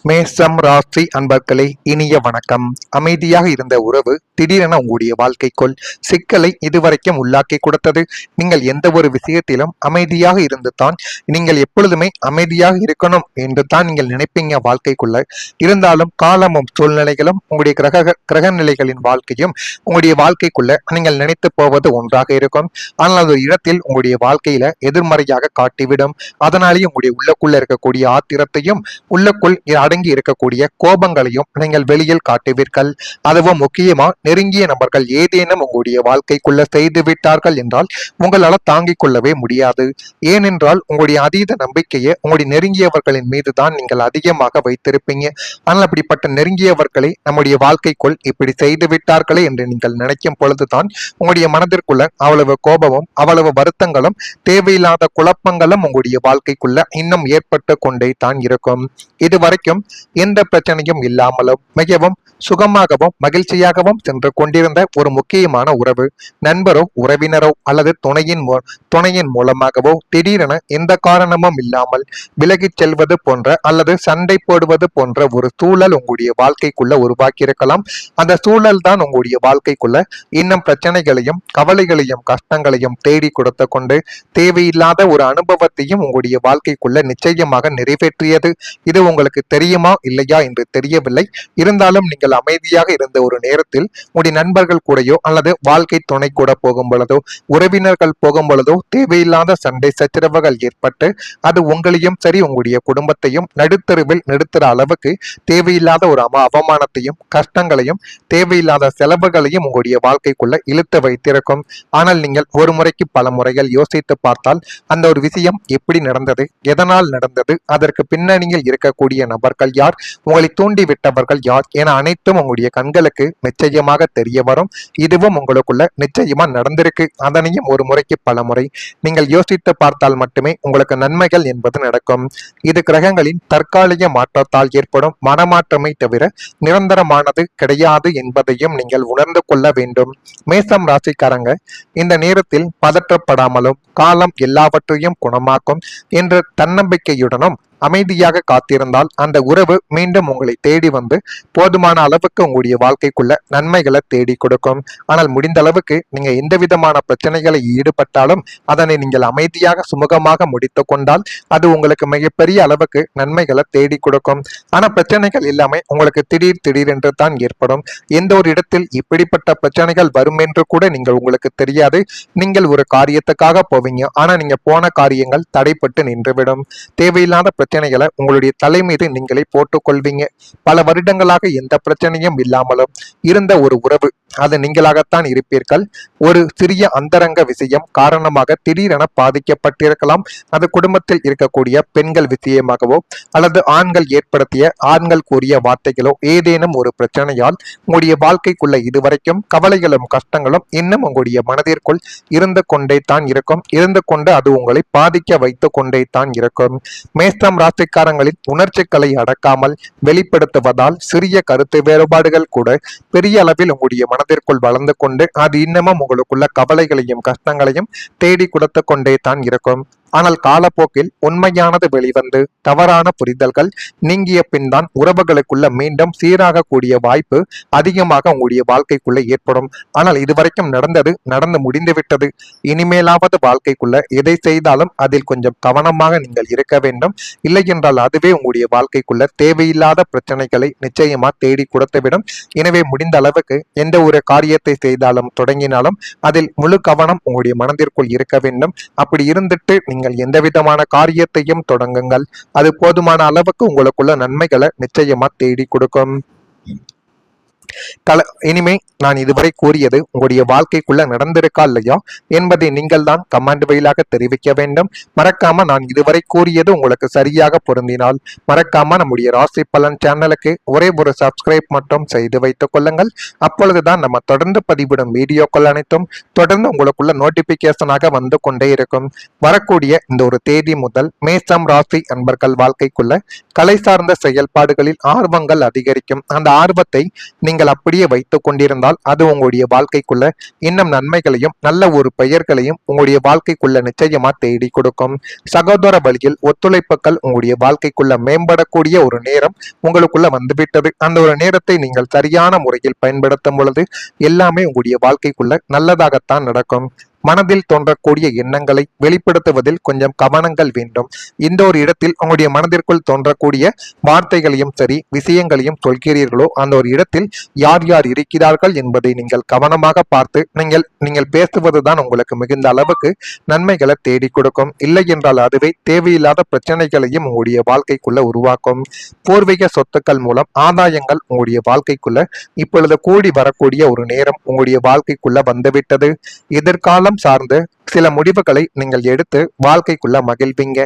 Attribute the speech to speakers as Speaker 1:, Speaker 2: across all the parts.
Speaker 1: மேசம் ராசி அன்பர்களே, இனிய வணக்கம். அமைதியாக இருந்த உறவு திடீரென உங்களுடைய வாழ்க்கைக்குள் சிக்கலை இதுவரைக்கும் உள்ளாக்கி கொடுத்தது. நீங்கள் எந்த ஒரு விஷயத்திலும் அமைதியாக இருந்து தான் நீங்கள் எப்பொழுதுமே அமைதியாக இருக்கணும் என்று தான் நீங்கள் நினைப்பீங்க வாழ்க்கைக்குள்ள. இருந்தாலும் காலமும் சூழ்நிலைகளும் உங்களுடைய கிரக நிலைகளின் வாழ்க்கையும் உங்களுடைய வாழ்க்கைக்குள்ள நீங்கள் நினைத்து போவது ஒன்றாக இருக்கும். ஆனால் அது இடத்தில் உங்களுடைய வாழ்க்கையில எதிர்மறையாக காட்டிவிடும். அதனாலேயே உங்களுடைய உள்ளக்குள்ள இருக்கக்கூடிய ஆத்திரத்தையும் உள்ளக்குள் அடங்கி இருக்கக்கூடிய கோபங்களையும் நீங்கள் வெளியில் காட்டுவீர்கள். அதுவும் முக்கியமா நெருங்கிய நபர்கள் ஏதேனும் உங்களுடைய வாழ்க்கைக்குள்ள செய்து விட்டார்கள் என்றால் உங்களால தாங்கிக் கொள்ளவே முடியாது. ஏனென்றால் உங்களுடைய அதீத நம்பிக்கையை உங்களுடைய நெருங்கியவர்களின் மீது தான் நீங்கள் அதிகமாக வைத்திருப்பீங்க. ஆனால் அப்படிப்பட்ட நெருங்கியவர்களை நம்முடைய வாழ்க்கைக்குள் இப்படி செய்து விட்டார்களே என்று நீங்கள் நினைக்கும் பொழுதுதான் உங்களுடைய மனதிற்குள்ள அவ்வளவு கோபமும் அவ்வளவு வருத்தங்களும் தேவையில்லாத குழப்பங்களும் உங்களுடைய வாழ்க்கைக்குள்ள இன்னும் ஏற்பட்டு கொண்டே தான் இருக்கும். இதுவரைக்கும் எந்த பிரச்சனையும் இல்லாமலும் மிகவும் சுகமாகவும் மகிழ்ச்சியாகவும் சென்று கொண்டிருந்த ஒரு முக்கியமான உறவு, நண்பரோ உறவினரோ அல்லது துணையின் மூலமாகவோ திடீரென எந்த காரணமும் இல்லாமல் விலகிச் செல்வது போன்ற அல்லது சண்டை போடுவது போன்ற ஒரு சூழல் உங்களுடைய வாழ்க்கைக்குள்ள உருவாக்கி இருக்கலாம். அந்த சூழல் தான் உங்களுடைய வாழ்க்கைக்குள்ள இன்னும் பிரச்சனைகளையும் கவலைகளையும் கஷ்டங்களையும் தேடி கொடுத்து கொண்டு தேவையில்லாத ஒரு அனுபவத்தையும் உங்களுடைய வாழ்க்கைக்குள்ள நிச்சயமாக நிறைவேற்றியது. இது உங்களுக்கு தெரியுமா இல்லையா என்று தெரியவில்லை. இருந்தாலும் நீங்கள் அமைதியாக இருந்த ஒரு நேரத்தில் உங்களுடைய நண்பர்கள் கூடயோ அல்லது வாழ்க்கை துணை கூட போகும் பொழுதோ உறவினர்கள் போகும் பொழுதோ தேவையில்லாத சண்டை சச்சரவுகள் ஏற்பட்டு அது உங்களையும் சரி உங்களுடைய குடும்பத்தையும் நடுத்தருவில் நிறுத்துற அளவுக்கு தேவையில்லாத ஒரு அவமானத்தையும் கஷ்டங்களையும் தேவையில்லாத செலவுகளையும் உங்களுடைய வாழ்க்கைக்குள்ள இழுத்து வைத்திருக்கும். ஆனால் நீங்கள் ஒரு முறைக்கு பல முறைகள் யோசித்து பார்த்தால் அந்த ஒரு விஷயம் எப்படி நடந்தது, எதனால் நடந்தது, அதற்கு பின்னணியில் இருக்கக்கூடிய நபர்கள் யார், உங்களை தூண்டி விட்டவர்கள் யார் என அனைத்தும் உங்களுடைய கண்களுக்கு நிச்சயமாக தெரிய வரும். இதுவும் உங்களுக்குள்ள நிச்சயமா நடந்திருக்கு. அதனையும் ஒரு முறைக்கு பல முறை நீங்கள் யோசித்து பார்த்தால் மட்டுமே உங்களுக்கு நன்மைகள் என்பது நடக்கும். இது கிரகங்களின் தற்காலிக மாற்றத்தால் ஏற்படும் மனமாற்றமை தவிர நிரந்தரமானது கிடையாது என்பதையும் நீங்கள் உணர்ந்து கொள்ள வேண்டும். மேசம் ராசிக்காரங்க, இந்த நேரத்தில் பதற்றப்படாமலும் காலம் எல்லாவற்றையும் குணமாக்கும் என்ற தன்னம்பிக்கையுடனும் அமைதியாக காத்திருந்தால் அந்த உறவு மீண்டும் உங்களை தேடி வந்து போதுமான அளவுக்கு உங்களுடைய வாழ்க்கைக்குள்ள நன்மைகளை தேடி கொடுக்கும். ஆனால் முடிந்த அளவுக்கு நீங்க எந்த விதமான பிரச்சனைகளை ஈடுபட்டாலும் அதனை நீங்கள் அமைதியாக சுமூகமாக முடித்து கொண்டால் அது உங்களுக்கு மிகப்பெரிய அளவுக்கு நன்மைகளை தேடி கொடுக்கும். ஆனா பிரச்சனைகள் எல்லாமே உங்களுக்கு திடீர் என்று தான் ஏற்படும். எந்த ஒரு இடத்தில் இப்படிப்பட்ட பிரச்சனைகள் வரும் என்று கூட நீங்கள் உங்களுக்கு தெரியாது. நீங்கள் ஒரு காரியத்துக்காக போவீங்க, ஆனா நீங்க போன காரியங்கள் தடைப்பட்டு நின்றுவிடும். தேவையில்லாத பிரச்சனைகளை உங்களுடைய தலை மீது நீங்களே போட்டுக் கொள்வீங்க. பல வருடங்களாக எந்த பிரச்சனையும் இல்லாமலும் இருந்த ஒரு உறவு, அது நீங்களாகத்தான் இருப்பீர்கள். ஒரு சிறிய அந்தரங்க விஷயம் காரணமாக திடீரென பாதிக்கப்பட்டிருக்கலாம். அது குடும்பத்தில் இருக்கக்கூடிய பெண்கள் விஷயமாகவோ அல்லது ஆண்கள் கூறிய வார்த்தைகளோ ஏதேனும் ஒரு பிரச்சனையால் உங்களுடைய வாழ்க்கைக்குள்ள இதுவரைக்கும் கவலைகளும் கஷ்டங்களும் இன்னும் உங்களுடைய மனதிற்குள் இருந்து கொண்டே தான் இருக்கும். இருந்து கொண்டு அது உங்களை பாதிக்க வைத்து கொண்டே தான் இருக்கும். மேசம் ராசிக்காரங்களின் உணர்ச்சிகளை அடக்காமல் வெளிப்படுத்துவதால் சிறிய கருத்து வேறுபாடுகள் கூட பெரிய அளவில் உங்களுடைய மனதிற்குள் வளர்ந்து கொண்டு அது இன்னமும் உங்களுக்குள்ள கவலைகளையும் கஷ்டங்களையும் தேடி கொடுத்து கொண்டே தான் இருக்கும். ஆனால் காலப்போக்கில் உண்மையானது வெளிவந்து தவறான புரிதல்கள் நீங்கிய பின் தான் உறவுகளுக்குள்ள மீண்டும் சீராக கூடிய வாய்ப்பு அதிகமாக உங்களுடைய வாழ்க்கைக்குள்ள ஏற்படும். ஆனால் இதுவரைக்கும் நடந்து முடிந்து விட்டது. இனிமேலாவது வாழ்க்கைக்குள்ள எதை செய்தாலும் அதில் கொஞ்சம் கவனமாக நீங்கள் இருக்க வேண்டும். இல்லை என்றால் அதுவே உங்களுடைய வாழ்க்கைக்குள்ள தேவையில்லாத பிரச்சனைகளை நிச்சயமா தேடி கொடுத்துவிடும். எனவே முடிந்த அளவுக்கு எந்த ஒரு காரியத்தை செய்தாலும் தொடங்கினாலும் அதில் முழு கவனம் உங்களுடைய மனதிற்குள் இருக்க வேண்டும். அப்படி இருந்துட்டு நீங்கள் எந்த விதமான காரியத்தையும் தொடங்குங்கள். அது போதுமான அளவுக்கு உங்களுக்குள்ள நன்மைகளை நிச்சயமா தேடி கொடுக்கும். இனிமே நான் இதுவரை கூறியது உங்களுடைய வாழ்க்கைக்குள்ள நடந்திருக்கா இல்லையா என்பதை நீங்கள் தான் கமெண்ட் வழியாக தெரிவிக்க வேண்டும். மறக்காம நான் இதுவரை கூறியது உங்களுக்கு சரியாக பொருந்தினால் மறக்காம நம்முடைய ராசி பலன் சேனலுக்கு ஒரே ஒரு சப்ஸ்கிரைப் மட்டும் செய்து வைத்துக் கொள்ளுங்கள். அப்பொழுதுதான் நம்ம தொடர்ந்து பதிவிடும் வீடியோக்கள் அனைத்தும் தொடர்ந்து உங்களுக்குள்ள நோட்டிபிகேஷனாக வந்து கொண்டே இருக்கும். வரக்கூடிய இந்த ஒரு தேதி முதல் மேசம் ராசி அன்பர்கள் வாழ்க்கைக்குள்ள கலை சார்ந்த செயல்பாடுகளில் ஆர்வங்கள் அதிகரிக்கும். அந்த ஆர்வத்தை நீங்கள் நீங்கள் அப்படியே வைத்துக் கொண்டிருந்தால் அது உங்களுடைய வாழ்க்கைக்குள்ள இன்னும் நன்மைகளையும் நல்ல ஒரு பெயர்களையும் உங்களுடைய வாழ்க்கைக்குள்ள நிச்சயமா தேடி கொடுக்கும். சகோதர வழியில் ஒத்துழைப்புகள் உங்களுடைய வாழ்க்கைக்குள்ள மேம்படக்கூடிய ஒரு நேரம் உங்களுக்குள்ள வந்துவிட்டது. அந்த ஒரு நேரத்தை நீங்கள் சரியான முறையில் பயன்படுத்தும் பொழுது எல்லாமே உங்களுடைய வாழ்க்கைக்குள்ள நல்லதாகத்தான் நடக்கும். மனதில் தோன்றக்கூடிய எண்ணங்களை வெளிப்படுத்துவதில் கொஞ்சம் கவனங்கள் வேண்டும். இந்த ஒரு இடத்தில் உங்களுடைய மனதிற்குள் தோன்றக்கூடிய வார்த்தைகளையும் சரி விஷயங்களையும் சொல்கிறீர்களோ அந்த ஒரு இடத்தில் யார் யார் இருக்கிறார்கள் என்பதை நீங்கள் கவனமாக பார்த்து நீங்கள் பேசுவதுதான் உங்களுக்கு மிகுந்த அளவுக்கு நன்மைகளை தேடி கொடுக்கும். இல்லை என்றால் அதுவே தேவையில்லாத பிரச்சனைகளையும் உங்களுடைய வாழ்க்கைக்குள்ள உருவாக்கும். பூர்வீக சொத்துக்கள் மூலம் ஆதாயங்கள் உங்களுடைய வாழ்க்கைக்குள்ள இப்பொழுது கூடி வரக்கூடிய ஒரு நேரம் உங்களுடைய வாழ்க்கைக்குள்ள வந்துவிட்டது. எதிர்காலம் சார்ந்து சில முடிவுகளை நீங்கள் எடுத்து வாழ்க்கைக்குள்ள மகிழ்வீங்க.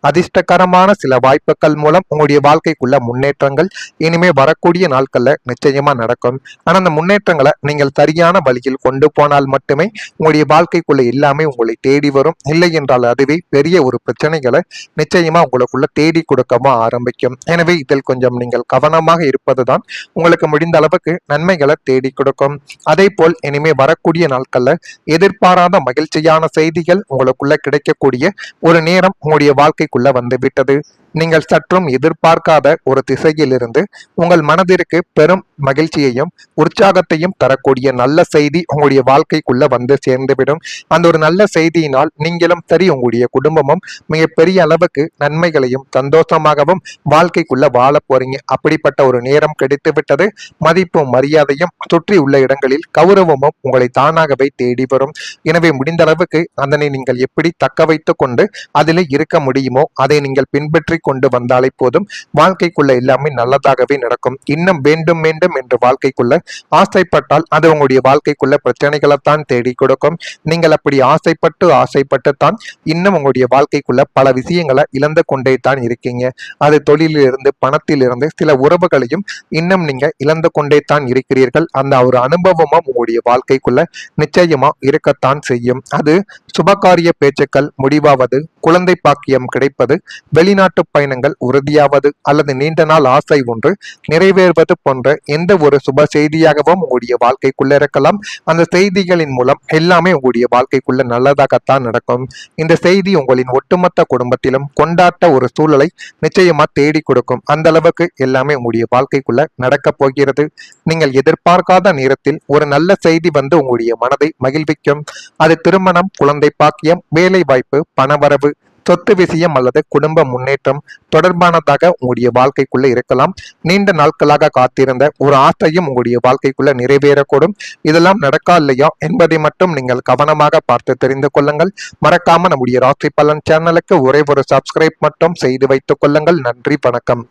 Speaker 1: அதிர்ஷ்டகரமான சில வாய்ப்புகள் மூலம் உங்களுடைய வாழ்க்கைக்குள்ள முன்னேற்றங்கள் இனிமே வரக்கூடிய நாட்கள்ல நிச்சயமா நடக்கும். ஆனா அந்த முன்னேற்றங்களை நீங்கள் சரியான வழியில் கொண்டு போனால் மட்டுமே உங்களுடைய வாழ்க்கைக்குள்ள எல்லாமே உங்களை தேடி வரும். இல்லை என்றால் அதுவே பெரிய ஒரு பிரச்சனைகளை நிச்சயமா உங்களுக்குள்ள தேடி கொடுக்கவும் ஆரம்பிக்கும். எனவே இதில் கொஞ்சம் நீங்கள் கவனமாக இருப்பதுதான் உங்களுக்கு முடிந்த அளவுக்கு நன்மைகளை தேடி கொடுக்கும். அதே போல் இனிமே வரக்கூடிய நாட்கள்ல எதிர்பாராத மகிழ்ச்சியான செய்திகள் உங்களுக்குள்ள கிடைக்கக்கூடிய ஒரு நேரம் உங்களுடைய வாழ்க்கைக்குள்ள வந்து விட்டது. நீங்கள் சற்றும் எதிர்பார்க்காத ஒரு திசையிலிருந்து உங்கள் மனதிற்கு பெரும் மகிழ்ச்சியையும் உற்சாகத்தையும் தரக்கூடிய நல்ல செய்தி உங்களுடைய வாழ்க்கைக்குள்ள வந்து சேர்ந்துவிடும். அந்த ஒரு நல்ல செய்தியினால் நீங்களும் சரி உங்களுடைய குடும்பமும் மிகப்பெரிய அளவுக்கு நன்மைகளையும் சந்தோஷமாகவும் வாழ்க்கைக்குள்ள வாழ போறீங்க. அப்படிப்பட்ட ஒரு நேரம் கிடைத்து விட்டது. மதிப்பும் மரியாதையும் சுற்றி உள்ள இடங்களில் கௌரவமும் உங்களை தானாகவே தேடி வரும். எனவே முடிந்த அளவுக்கு அதனை நீங்கள் எப்படி தக்க வைத்துக் கொண்டு அதில் இருக்க முடியுமோ அதை நீங்கள் பின்பற்றி கொண்டு வந்தாலே போதும். வாழ்க்கைக்குள்ள எல்லாமே நல்லதாகவே நடக்கும். இன்னும் வேண்டும் வேண்டும் என்று வாழ்க்கைக்குள்ள ஆசைப்பட்டால் அது உங்களுடைய வாழ்க்கைக்குள்ள பிரச்சனைகளைத்தான் தேடி கொடுக்கும். நீங்கள் அப்படி ஆசைப்பட்டு தான் இன்னும் உங்களுடைய வாழ்க்கைக்குள்ள பல விஷயங்களை இழந்து கொண்டே தான் இருக்கீங்க. அது தொழிலிருந்து பணத்திலிருந்து சில உறவுகளையும் இன்னும் நீங்க இழந்து கொண்டே தான் இருக்கிறீர்கள். அந்த ஒரு அனுபவமும் உங்களுடைய வாழ்க்கைக்குள்ள நிச்சயமா இருக்கத்தான் செய்யும். அது சுபகாரிய பேச்சுக்கள் முடிவாவது, குழந்தை பாக்கியம் கிடைப்பது, வெளிநாட்டு பயணங்கள் உறுதியாவது அல்லது நீண்ட நாள் ஆசை ஒன்று நிறைவேறுவது போன்ற எந்த ஒரு சுப செய்தியாகவும் உங்களுடைய வாழ்க்கைக்குள்ள இருக்கலாம். அந்த செய்திகளின் மூலம் எல்லாமே உங்களுடைய வாழ்க்கைக்குள்ள நல்லதாகத்தான் நடக்கும். இந்த செய்தி உங்களின் ஒட்டுமொத்த குடும்பத்திலும் கொண்டாட்ட ஒரு சூழலை நிச்சயமா தேடி கொடுக்கும். அந்த அளவுக்கு எல்லாமே உங்களுடைய வாழ்க்கைக்குள்ள நடக்க போகிறது. நீங்கள் எதிர்பார்க்காத நேரத்தில் ஒரு நல்ல செய்தி வந்து உங்களுடைய மனதை மகிழ்விக்கும். அது திருமணம், குழந்தை பாக்கியம், வேலை வாய்ப்பு, பணவரவு, சொத்து விஷயம் அல்லது குடும்ப முன்னேற்றம் தொடர்பானதாக உங்களுடைய வாழ்க்கைக்குள்ள இருக்கலாம். நீண்ட நாட்களாக காத்திருந்த ஒரு ஆசையும் உங்களுடைய வாழ்க்கைக்குள்ள நிறைவேறக்கூடும். இதெல்லாம் நடக்கா இல்லையா என்பதை மட்டும் நீங்கள் கவனமாக பார்த்து தெரிந்து கொள்ளுங்கள். மறக்காம நம்முடைய ராசி பலன் சேனலுக்கு ஒரே ஒரு சப்ஸ்கிரைப் மட்டும் செய்து வைத்துக் கொள்ளுங்கள். நன்றி, வணக்கம்.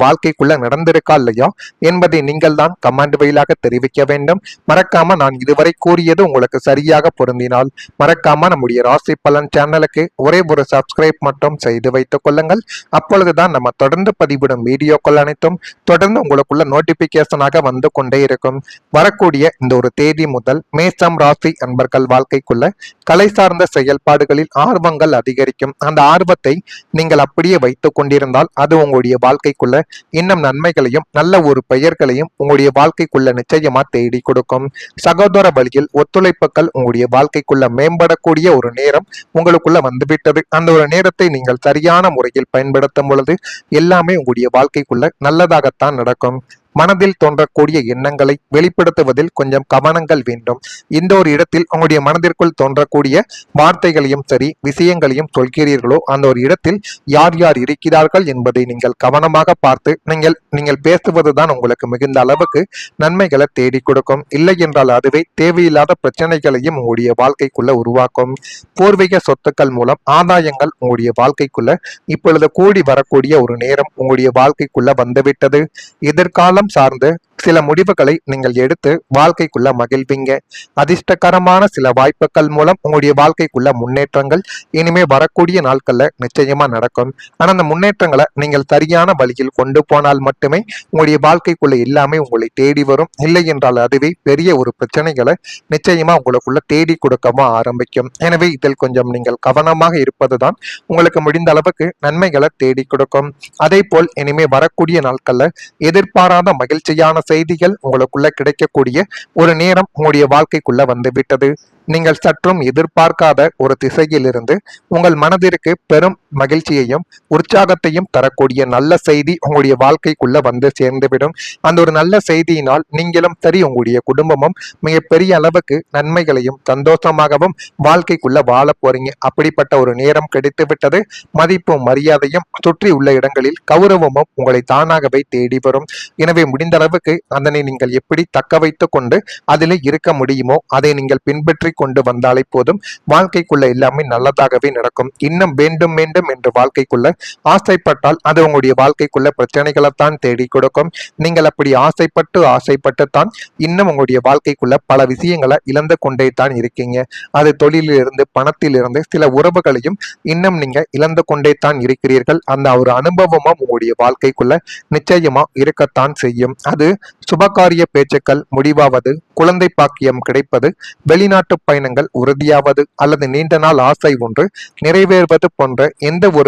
Speaker 1: வாழ்க்கைக்குள்ள நடந்திருக்கா இல்லையா என்பதை நீங்கள் தான் கமெண்ட் வழியாக தெரிவிக்க வேண்டும். மறக்காம நான் இதுவரை கூறியது உங்களுக்கு சரியாக பொருந்தினால் மறக்காம நம்முடைய ராசி பலன் சேனலுக்கு ஒரே ஒரு சப்ஸ்கிரைப் மட்டும் செய்து வைத்துக் கொள்ளுங்கள். அப்பொழுதுதான் நம்ம தொடர்ந்து பதிவிடும் வீடியோக்கள் அனைத்தும் தொடர்ந்து உங்களுக்குள்ள நோட்டிபிகேஷனாக வந்து கொண்டே இருக்கும். வரக்கூடிய இந்த ஒரு தேதி முதல் மேஷம் ராசி அன்பர்கள் வாழ்க்கைக்குள்ள கலை சார்ந்த செயல்பாடுகளில் ஆர்வங்கள் அதிகரிக்கும். அந்த ஆர்வத்தை நீங்கள் அப்படியே வைத்துக் கொண்டிருந்தால் அது உங்களுடைய வாழ்க்கைக்குள்ள இன்னும் நன்மைகளையும் நல்ல ஒரு பெயர்களையும் உங்களுடைய வாழ்க்கைக்குள்ள நிச்சயமா தேடி கொடுக்கும். சகோதர வழியில் ஒத்துழைப்புகள் உங்களுடைய வாழ்க்கைக்குள்ள மேம்படக்கூடிய ஒரு நேரம் உங்களுக்குள்ள வந்துவிட்டது. அந்த ஒரு நேரத்தை நீங்கள் சரியான முறையில் பயன்படுத்தும் பொழுது எல்லாமே உங்களுடைய வாழ்க்கைக்குள்ள நல்லதாகத்தான் நடக்கும். மனதில் தோன்றக்கூடிய எண்ணங்களை வெளிப்படுத்துவதில் கொஞ்சம் கவனங்கள் வேண்டும். இந்த ஒரு இடத்தில் உங்களுடைய மனதிற்குள் தோன்றக்கூடிய வார்த்தைகளையும் சரி விஷயங்களையும் சொல்கிறீர்களோ அந்த ஒரு இடத்தில் யார் யார் இருக்கிறார்கள் என்பதை நீங்கள் கவனமாக பார்த்து நீங்கள் பேசுவதுதான் உங்களுக்கு மிகுந்த அளவுக்கு நன்மைகளை தேடி கொடுக்கும். இல்லை என்றால் அதுவே தேவையில்லாத பிரச்சனைகளையும் உங்களுடைய வாழ்க்கைக்குள்ள உருவாக்கும். பூர்வீக சொத்துக்கள் மூலம் ஆதாயங்கள் உங்களுடைய வாழ்க்கைக்குள்ள இப்பொழுது கூடி வரக்கூடிய ஒரு நேரம் உங்களுடைய வாழ்க்கைக்குள்ள வந்துவிட்டது. எதிர்காலம் சார்ந்து சில முடிவுகளை நீங்கள் எடுத்து வாழ்க்கைக்குள்ள மகிழ்வீங்க. அதிர்ஷ்டகரமான சில வாய்ப்புகள் மூலம் உங்களுடைய வாழ்க்கைக்குள்ள முன்னேற்றங்கள் இனிமே வரக்கூடிய நாட்கள்ல நிச்சயமா நடக்கும். ஆனா அந்த முன்னேற்றங்களை நீங்கள் சரியான வழியில் கொண்டு போனால் மட்டுமே உங்களுடைய வாழ்க்கைக்குள்ள எல்லாமே உங்களை தேடி வரும். இல்லை என்றால் அதுவே பெரிய ஒரு பிரச்சனைகளை நிச்சயமா உங்களுக்குள்ள தேடி கொடுக்கவும் ஆரம்பிக்கும். எனவே இதில் கொஞ்சம் நீங்கள் கவனமாக இருப்பதுதான் உங்களுக்கு முடிந்த அளவுக்கு நன்மைகளை தேடி கொடுக்கும். அதே போல் இனிமே வரக்கூடிய நாட்கள்ல எதிர்பாராத மகிழ்ச்சியான செய்திகள் உங்களுக்குள்ள கிடைக்கக்கூடிய ஒரு நேரம் உங்களுடைய வாழ்க்கைக்குள்ள வந்து விட்டது. நீங்கள் சற்றும் எதிர்பார்க்காத ஒரு திசையிலிருந்து உங்கள் மனதிற்கு பெரும் மகிழ்ச்சியையும் உற்சாகத்தையும் தரக்கூடிய நல்ல செய்தி உங்களுடைய வாழ்க்கைக்குள்ள வந்து சேர்ந்துவிடும். அந்த ஒரு நல்ல செய்தியினால் நீங்களும் சரி உங்களுடைய குடும்பமும் மிகப்பெரிய அளவுக்கு நன்மைகளையும் சந்தோஷமாகவும் வாழ்க்கைக்குள்ள வாழ போறீங்க. அப்படிப்பட்ட ஒரு நேரம் கிடைத்து விட்டது. மதிப்பும் மரியாதையும் சுற்றி உள்ள இடங்களில் கௌரவமும் உங்களை தானாகவே தேடி வரும். எனவே முடிந்த அளவுக்கு அதனை நீங்கள் எப்படி தக்க வைத்துக் கொண்டு அதில் இருக்க முடியுமோ அதை நீங்கள் பின்பற்றி கொண்டு வந்தாலே போதும். வாழ்க்கைக்குள்ள எல்லாமே நல்லதாகவே நடக்கும். இன்னும் வேண்டும் வேண்டும் என்று வாழ்க்கைக்குள்ள ஆசைப்பட்டால் அது உங்களுடைய வாழ்க்கைக்குள்ள பிரச்சனைகளைத்தான் தேடி கொடுக்கும். நீங்கள் அப்படி ஆசைப்பட்டு தான் இன்னும் உங்களுடைய வாழ்க்கைக்குள்ள பல விஷயங்களை இழந்து கொண்டே தான் இருக்கீங்க. அது தொழிலிருந்து பணத்திலிருந்து சில உறவுகளையும் இன்னும் நீங்க இழந்து கொண்டே தான் இருக்கிறீர்கள். அந்த ஒரு அனுபவமும் உங்களுடைய வாழ்க்கைக்குள்ள நிச்சயமா இருக்கத்தான் செய்யும். அது சுபகாரிய பேச்சுக்கள் முடிவாவது, குழந்தை பாக்கியம் கிடைப்பது, வெளிநாட்டு பயணங்கள் உறுதியாவது அல்லது நீண்ட நாள் ஆசை ஒன்று நிறைவேறுவது போன்ற எந்த ஒரு